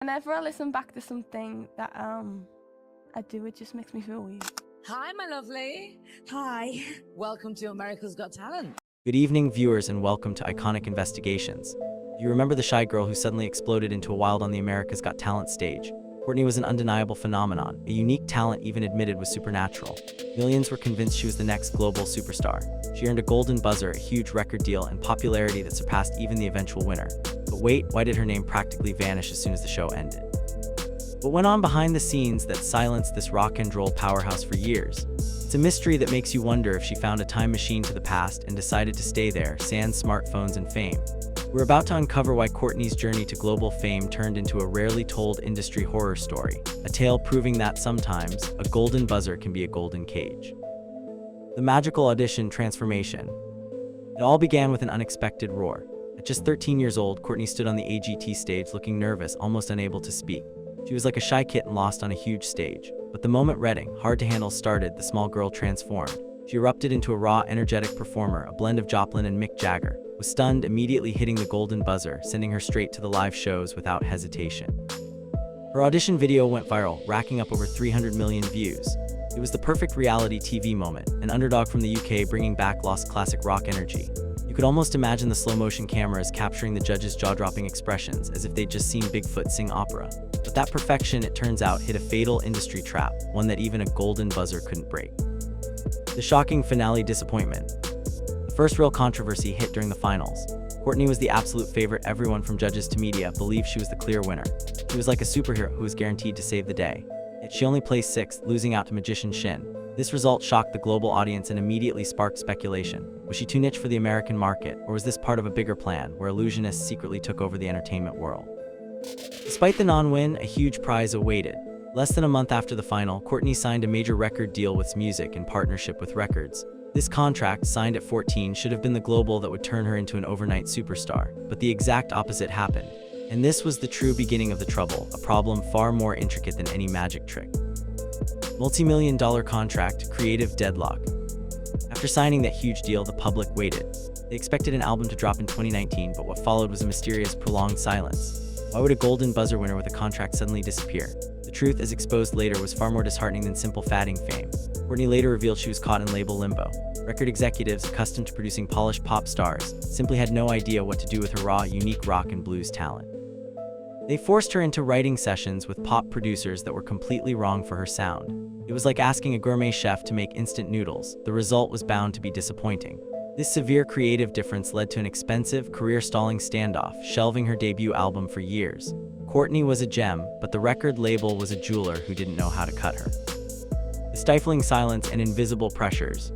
Whenever I listen back to something that I do, it just makes me feel weird. Hi, my lovely. Hi. Welcome to America's Got Talent. Good evening, viewers, and welcome to Iconic Investigations. Do you remember the shy girl who suddenly exploded into a wild on the America's Got Talent stage? Courtney was an undeniable phenomenon, a unique talent even admitted was supernatural. Millions were convinced she was the next global superstar. She earned a golden buzzer, a huge record deal, and popularity that surpassed even the eventual winner. But wait, why did her name practically vanish as soon as the show ended? What went on behind the scenes that silenced this rock and roll powerhouse for years? It's a mystery that makes you wonder if she found a time machine to the past and decided to stay there, sans smartphones and fame. We're about to uncover why Courtney's journey to global fame turned into a rarely told industry horror story, a tale proving that sometimes a golden buzzer can be a golden cage. The magical audition transformation. It all began with an unexpected roar. At just 13 years old, Courtney stood on the AGT stage looking nervous, almost unable to speak. She was like a shy kitten lost on a huge stage. But the moment Reading, hard to handle, started, the small girl transformed. She erupted into a raw, energetic performer, a blend of Joplin and Mick Jagger. Was stunned, immediately hitting the golden buzzer, sending her straight to the live shows without hesitation. Her audition video went viral, racking up over 300 million views. It was the perfect reality TV moment, an underdog from the UK bringing back lost classic rock energy. You could almost imagine the slow-motion cameras capturing the judges' jaw-dropping expressions, as if they'd just seen Bigfoot sing opera. But that perfection, it turns out, hit a fatal industry trap, one that even a golden buzzer couldn't break. The shocking finale disappointment. The first real controversy hit during the finals. Courtney was the absolute favorite. Everyone from judges to media believed she was the clear winner. She was like a superhero who was guaranteed to save the day. Yet she only placed 6th, losing out to magician Shin. This result shocked the global audience and immediately sparked speculation. Was she too niche for the American market, or was this part of a bigger plan where illusionists secretly took over the entertainment world? Despite the non-win, a huge prize awaited. Less than a month after the final, Courtney signed a major record deal with music in partnership with Records. This contract, signed at 14, should have been the global that would turn her into an overnight superstar. But the exact opposite happened. And this was the true beginning of the trouble, a problem far more intricate than any magic trick. Multi-million-dollar contract, creative deadlock. After signing that huge deal, the public waited. They expected an album to drop in 2019, but what followed was a mysterious, prolonged silence. Why would a golden buzzer winner with a contract suddenly disappear? The truth, as exposed later, was far more disheartening than simple fatting fame. Courtney later revealed she was caught in label limbo. Record executives, accustomed to producing polished pop stars, simply had no idea what to do with her raw, unique rock and blues talent. They forced her into writing sessions with pop producers that were completely wrong for her sound. It was like asking a gourmet chef to make instant noodles. The result was bound to be disappointing. This severe creative difference led to an expensive, career-stalling standoff, shelving her debut album for years. Courtney was a gem, but the record label was a jeweler who didn't know how to cut her. The stifling silence and invisible pressures.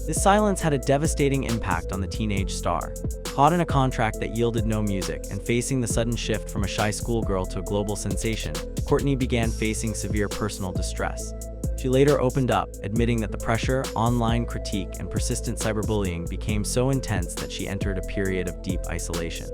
This silence had a devastating impact on the teenage star. Caught in a contract that yielded no music and facing the sudden shift from a shy schoolgirl to a global sensation, Courtney began facing severe personal distress. She later opened up, admitting that the pressure, online critique, and persistent cyberbullying became so intense that she entered a period of deep isolation.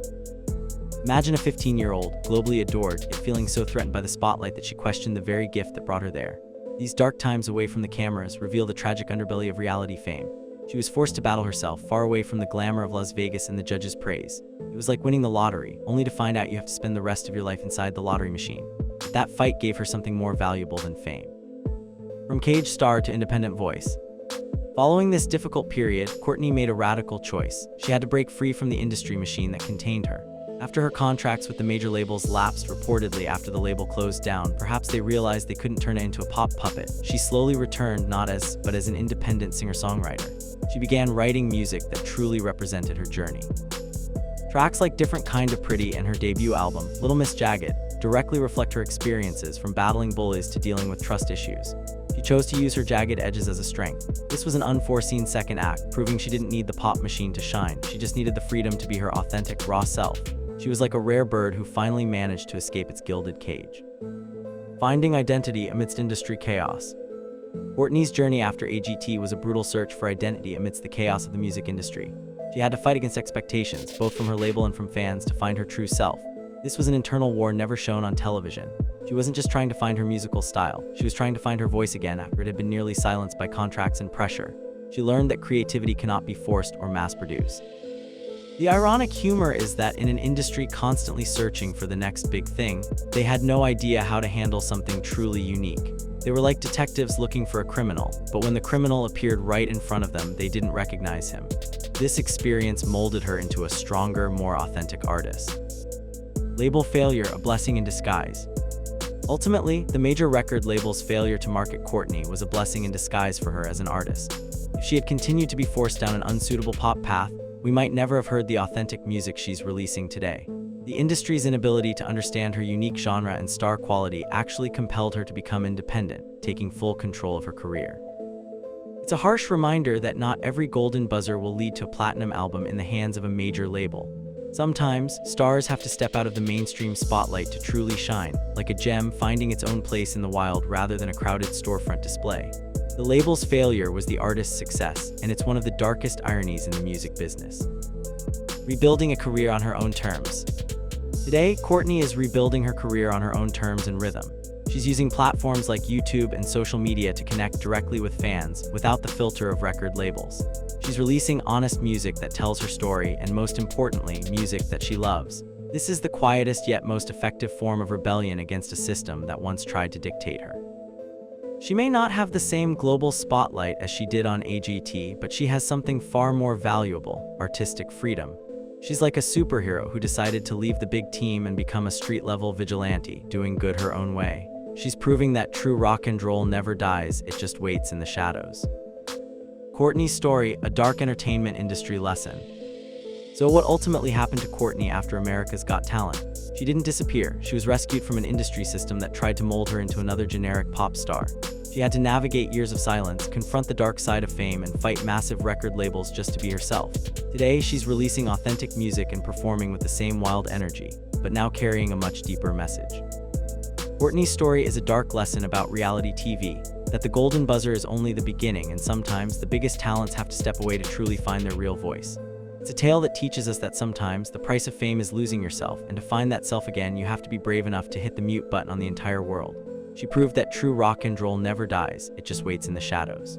Imagine a 15-year-old, globally adored, yet feeling so threatened by the spotlight that she questioned the very gift that brought her there. These dark times away from the cameras reveal the tragic underbelly of reality fame. She was forced to battle herself, far away from the glamour of Las Vegas and the judges' praise. It was like winning the lottery, only to find out you have to spend the rest of your life inside the lottery machine. But that fight gave her something more valuable than fame. From cage star to independent voice. Following this difficult period, Courtney made a radical choice. She had to break free from the industry machine that contained her. After her contracts with the major labels lapsed reportedly after the label closed down, perhaps they realized they couldn't turn it into a pop puppet. She slowly returned but as an independent singer-songwriter. She began writing music that truly represented her journey. Tracks like Different Kind of Pretty and her debut album, Little Miss Jagged, directly reflect her experiences from battling bullies to dealing with trust issues. She chose to use her jagged edges as a strength. This was an unforeseen second act, proving she didn't need the pop machine to shine. She just needed the freedom to be her authentic, raw self. She was like a rare bird who finally managed to escape its gilded cage. Finding identity amidst industry chaos. Courtney's journey after AGT was a brutal search for identity amidst the chaos of the music industry. She had to fight against expectations, both from her label and from fans, to find her true self. This was an internal war never shown on television. She wasn't just trying to find her musical style, she was trying to find her voice again after it had been nearly silenced by contracts and pressure. She learned that creativity cannot be forced or mass-produced. The ironic humor is that in an industry constantly searching for the next big thing, they had no idea how to handle something truly unique. They were like detectives looking for a criminal, but when the criminal appeared right in front of them, they didn't recognize him. This experience molded her into a stronger, more authentic artist. Label failure, a blessing in disguise. Ultimately, the major record label's failure to market Courtney was a blessing in disguise for her as an artist. If she had continued to be forced down an unsuitable pop path, we might never have heard the authentic music she's releasing today. The industry's inability to understand her unique genre and star quality actually compelled her to become independent, taking full control of her career. It's a harsh reminder that not every golden buzzer will lead to a platinum album in the hands of a major label. Sometimes, stars have to step out of the mainstream spotlight to truly shine, like a gem finding its own place in the wild rather than a crowded storefront display. The label's failure was the artist's success, and it's one of the darkest ironies in the music business. Rebuilding a career on her own terms. Today, Courtney is rebuilding her career on her own terms and rhythm. She's using platforms like YouTube and social media to connect directly with fans without the filter of record labels. She's releasing honest music that tells her story and, most importantly, music that she loves. This is the quietest yet most effective form of rebellion against a system that once tried to dictate her. She may not have the same global spotlight as she did on AGT, but she has something far more valuable: artistic freedom. She's like a superhero who decided to leave the big team and become a street-level vigilante, doing good her own way. She's proving that true rock and roll never dies, it just waits in the shadows. Courtney's story, a dark entertainment industry lesson. So what ultimately happened to Courtney after America's Got Talent? She didn't disappear. She was rescued from an industry system that tried to mold her into another generic pop star. She had to navigate years of silence, confront the dark side of fame, and fight massive record labels just to be herself. Today, she's releasing authentic music and performing with the same wild energy, but now carrying a much deeper message. Courtney's story is a dark lesson about reality TV, that the golden buzzer is only the beginning, and sometimes the biggest talents have to step away to truly find their real voice. It's a tale that teaches us that sometimes the price of fame is losing yourself, and to find that self again, you have to be brave enough to hit the mute button on the entire world. She proved that true rock and roll never dies, it just waits in the shadows.